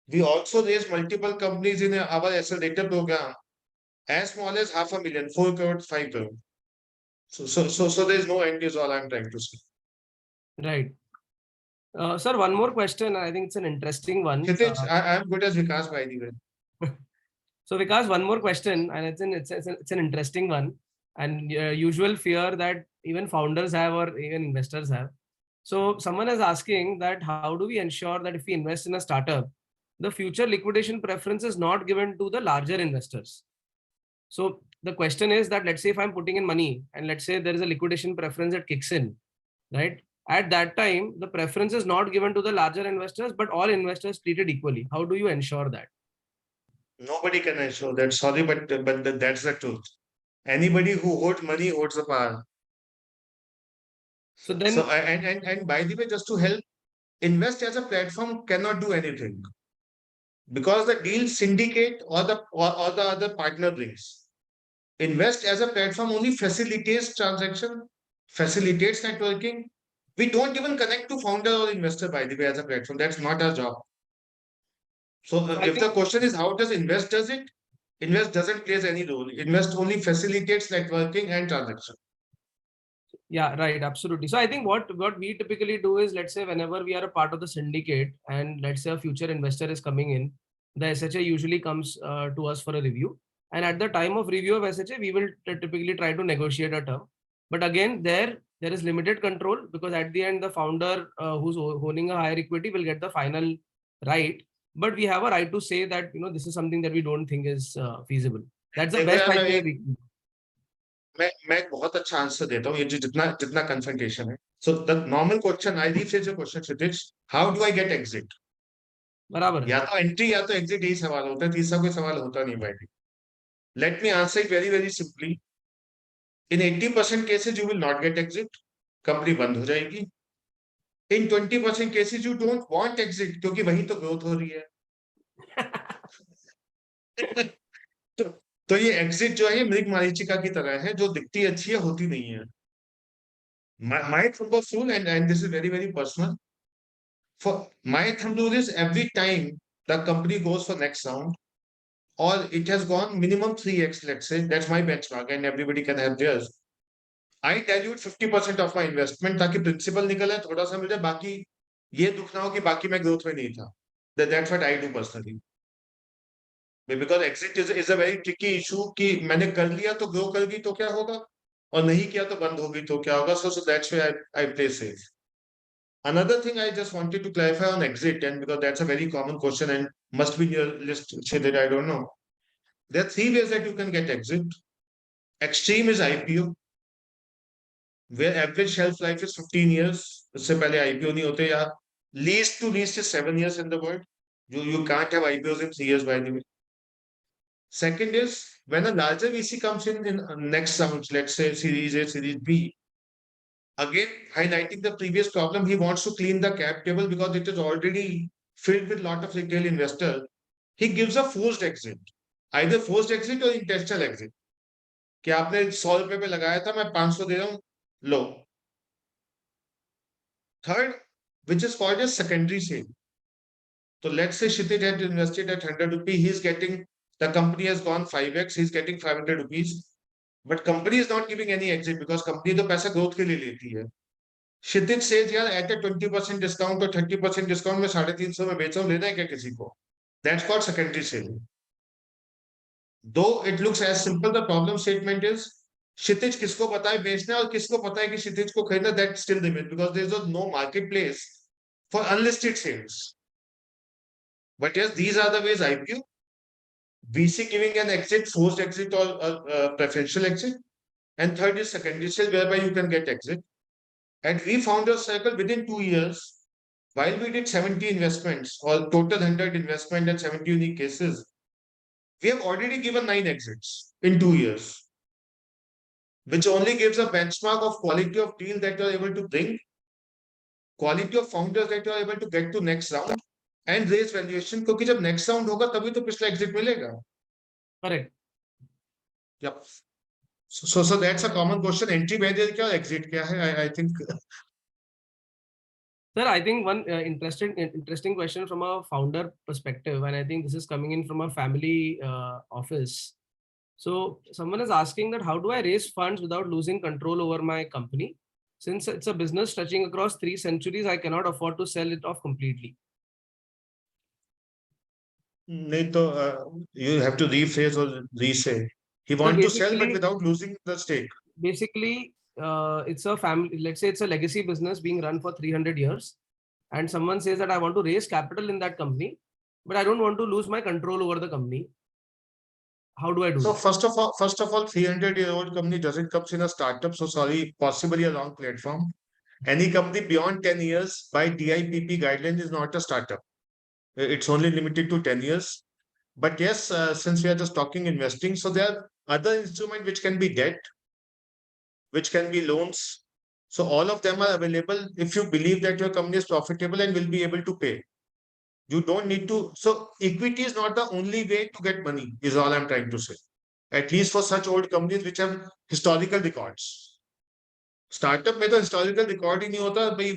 We also raised multiple companies in our accelerator program, as small as $500,000, 4 crore, 5 crore. So there is no end is all I'm trying to say. Right. Sir, one more question. I think it's an interesting one. I'm good as Vikas, by the way. So Vikas, one more question, and it's an interesting one, and usual fear that even founders have or even investors have. So someone is asking that how do we ensure that if we invest in a startup, the future liquidation preference is not given to the larger investors? So the question is that, let's say if I'm putting in money and let's say there is a liquidation preference that kicks in, right? At that time, the preference is not given to the larger investors, but all investors treated equally. How do you ensure that? Nobody can ensure that. Sorry, but that's the truth. Anybody who holds money holds the power. So and by the way, just to help, invest as a platform cannot do anything because the deal syndicate or the other partner brings. Invest as a platform only facilitates transaction, facilitates networking. We don't even connect to founder or investor, by the way, as a platform. That's not our job. So I if the think, question is how does Invest does it, Invest doesn't plays any role. Invest only facilitates networking and transaction. yeah, right, absolutely. So I think what we typically do is, let's say whenever we are a part of the syndicate and let's say a future investor is coming in, the SHA usually comes to us for a review. And at the time of review of SHA, we will typically try to negotiate a term. But again, there is limited control, because at the end, the founder who's owning a higher equity will get the final right. But we have a right to say that, this is something that we don't think is feasible. That's the देखो best यार, idea we can. मैं एक बहुत अच्छा answer देता हूँ, ये जो जितना जितना कंसंट्रेशन है. So the normal question, I rephrase your question, Kshitij. How do I get exit? बराबर है. या तो एंट्री या तो एग्जिट, यही सवाल होता है, तीसरा कोई सवाल होता नहीं भाई. Let me answer it very very simply. In 80% cases you will not get exit, company बंद हो जाएगी. In 20% cases you don't want exit, क्योंकि वही तो ग्रोथ हो रही है. तो, तो ये एग्जिट जो है, ये मृग मरीचिका की तरह है, जो दिखती अच्छी है होती नहीं है. My thumb rule, and this is very very personal. For my thumb rule is, every time the company goes for next round, or it has gone minimum 3x, let's say, that's my benchmark, and everybody can have theirs. I dilute 50% of my investment, ताकि principal निकल है, थोड़ा सा मिल जाए, बाकी ये दुख ना हो कि बाकी मैं ग्रोथ में नहीं था. That's what I do personally. Because exit is a very tricky issue, कि मैंने कर लिया तो ग्रो कर गई तो क्या होगा, और नहीं किया तो बंद होगी तो क्या होगा. So that's why I play safe. Another thing I just wanted to clarify on exit, and because that's a very common question and must be in your list, that I don't know. There are three ways that you can get exit. Extreme is IPO, where average shelf life is 15 years. उससे पहले IPO नहीं होते, या least to least is 7 years in the world. You can't have IPOs in 3 years, by the way. Second is when a larger VC comes in next round, let's say Series A, Series B. Again, highlighting the previous problem, he wants to clean the cap table because it is already filled with a lot of retail investors. He gives a forced exit, either forced exit or intentional exit. कि आपने 100 रुपए पे लगाया था, मैं 500 दे रहा हूं, लो. Third, which is called as secondary sale. So let's say Kshitij had invested at 100 rupees, he's getting, the company has gone 5x, he's getting 500 rupees. But company is not giving any exit because company तो पैसा growth के लिए लेती है. Kshitij says, यार at a 20% discount or 30% discount में 350 में बेच रहा हूँ, लेना है क्या किसी को? That's called secondary sale. Though it looks as simple, the problem statement is, Kshitij किसको पता है बेचना और किसको पता है कि Kshitij को खरीदना, that still remains because there is no marketplace for unlisted sales. But yes, these are the ways: IPO, VC giving an exit, forced exit, or preferential exit. And third is secondary sale, whereby you can get exit. And we found a cycle within 2 years, while we did 70 investments, or total 100 investment and 70 unique cases, we have already given 9 exits in 2 years, which only gives a benchmark of quality of deal that you are able to bring, quality of founders that you are able to get to next round, and raise valuation. क्योंकि जब next round होगा तभी तो पिछला exit मिलेगा. Correct. Yep. So that's a common question. Entry barrier क्या, exit क्या है? I think. Sir, I think one interesting question from a founder perspective, and I think this is coming in from a family office. So someone is asking that how do I raise funds without losing control over my company? Since it's a business stretching across 3 centuries, I cannot afford to sell it off completely. नहीं तो you have to rephrase or re-say. He So want to sell but without losing the stake. basically, it's a family, let's say it's a legacy business being run for 300 years. And someone says that I want to raise capital in that company, but I don't want to lose my control over the company. How do I do So that? first of all, 300-year-old company doesn't come in a startup. So sorry, possibly a wrong platform. Any company beyond 10 years by DIPP guidelines is not a startup. It's only limited to 10 years. But yes, since we are just talking investing, so there are other instruments which can be debt, which can be loans. So all of them are available if you believe that your company is profitable and will be able to pay. You don't need to. So equity is not the only way to get money, is all I'm trying to say. At least for such old companies which have historical records. Startup में तो historical record ही नहीं होता भाई,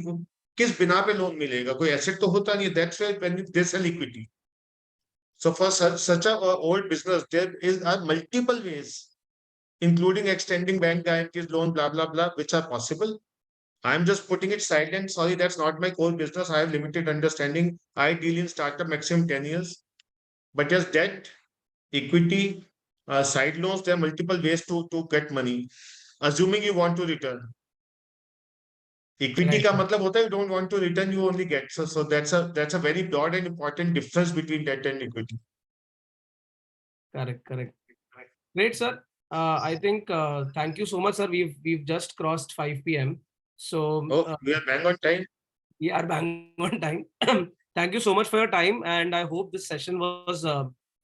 किस बिना पे loan मिलेगा, कोई asset तो होता नहीं है. That's why when they sell equity. So for such a old business, there are multiple ways, including extending bank guarantees, loan, blah, blah, blah, which are possible. I'm just putting it silent. Sorry, that's not my core business. I have limited understanding. I deal in startup maximum 10 years. But yes, debt, equity, side loans, there are multiple ways to get money, assuming you want to return. Equity Right. का मतलब होता है you don't want to return, you only get. So that's a very broad and important difference between debt and equity. Correct. Great, sir. I think thank you so much, sir. We've just crossed 5 p.m. So Oh, we are bang on time. we are bang on time. Thank you so much for your time, and I hope this session was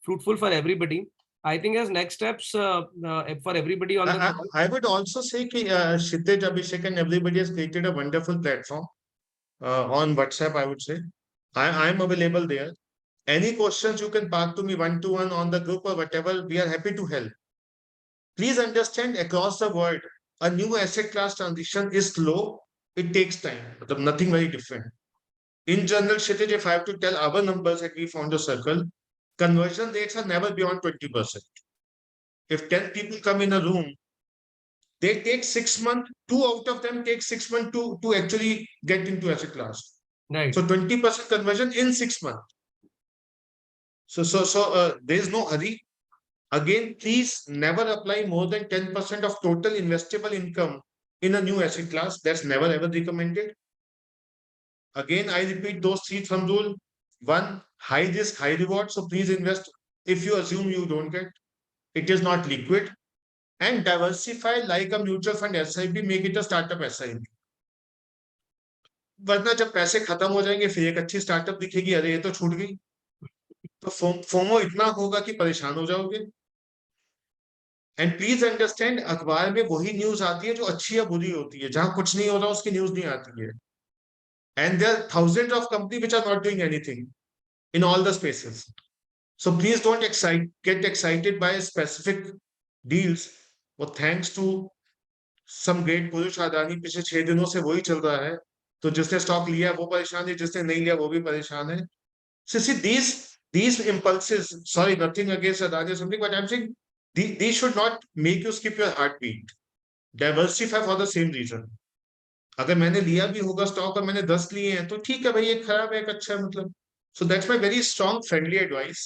fruitful for everybody. I think as next steps for everybody on the call. I would also say that Kshitij, Abhishek, and everybody has created a wonderful platform on WhatsApp, I would say. I'm available there. Any questions you can park to me one-to-one on the group or whatever, we are happy to help. Please understand, across the world, a new asset class transition is slow. It takes time. Nothing very different. In general, Kshitij, if I have to tell our numbers at We Found a Circle, conversion rates are never beyond 20%. If 10 people come in a room, they take 6 months, 2 out of them take 6 months to actually get into asset class. Right. So 20% conversion in 6 months. So there is no hurry. Again, please never apply more than 10% of total investable income in a new asset class. That's never ever recommended. Again, I repeat those 3 thumb rule. 1, high risk, high reward. So please invest if you assume you don't get. It is not liquid. And diversify like a mutual fund SIP, make it a startup SIP. वरना जब पैसे खत्म हो जाएंगे फिर एक अच्छी startup दिखेगी, अरे ये तो छूट गई, तो फोमो इतना होगा कि परेशान हो जाओगे. एंड प्लीज अंडरस्टैंड, अखबार में वही न्यूज आती है जो अच्छी या बुरी होती है, जहां कुछ नहीं हो रहा उसकी न्यूज नहीं आती है. And there are thousands of company which are not doing anything in all the spaces. So please don't get excited by specific deals. Well, thanks to some great पुरुष अदानी पिछले 6 दिनों से वही चल रहा है. तो जिसने स्टॉक लिया वो परेशान है, जिसने नहीं लिया वो भी परेशान है. So see these impulses. Sorry, nothing against Adani or something, but I'm saying these should not make you skip your heartbeat. Diversify for the same reason. अगर मैंने लिया भी होगा स्टॉक और मैंने 10 लिए हैं तो ठीक है भाई, एक खराब है एक अच्छा है, मतलब. So that's my very strong friendly advice.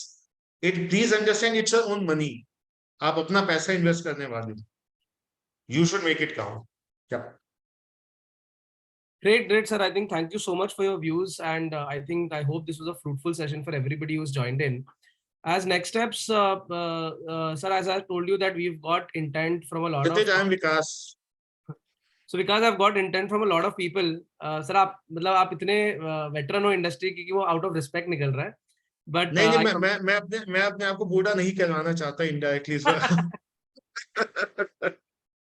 Please understand, it's your own money. आप अपना पैसा इन्वेस्ट करने वाले. You should make it count. Yeah. Great, sir. I think thank you so much for your views, and I hope this was a fruitful session for everybody who's joined in. As next steps, sir, as I told you that we've got intent from a lot Kshitij, of. I am Vikas. So because I've got intent from a lot of people, sir, आप इतने veteran हो industry की कि वो out of respect निकल रहा है. But नहीं, मैं अपने आप को बूढ़ा नहीं कहलाना चाहता indirectly.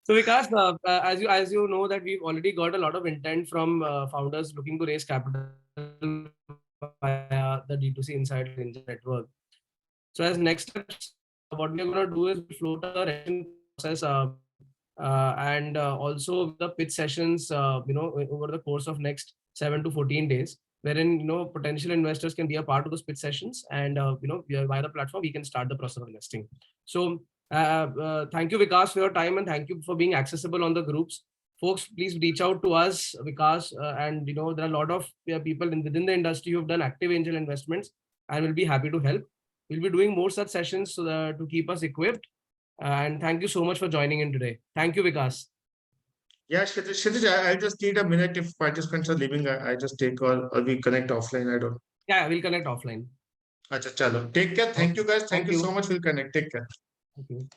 So Vikas, as you know that we've already got a lot of intent from founders looking to raise capital via the D2C Insider Angel Network. So as next steps, what we are going to do is float a process and also the pitch sessions, over the course of next 7 to 14 days, wherein potential investors can be a part of those pitch sessions, and via the platform we can start the process of investing. So thank you, Vikas, for your time, and thank you for being accessible on the groups. Folks, please reach out to us, Vikas, and there are a lot of people within the industry who have done active angel investments, and will be happy to help. We'll be doing more such sessions to keep us equipped. And thank you so much for joining in today. Thank you, Vikas. Yeah, Kshitij, I just need a minute. If participants are leaving, I just take, or we connect offline. I don't. Yeah, we'll connect offline. Acha, chalo. Take care. Thank you, guys. Thank you so much. We'll connect. Take care. Thank you.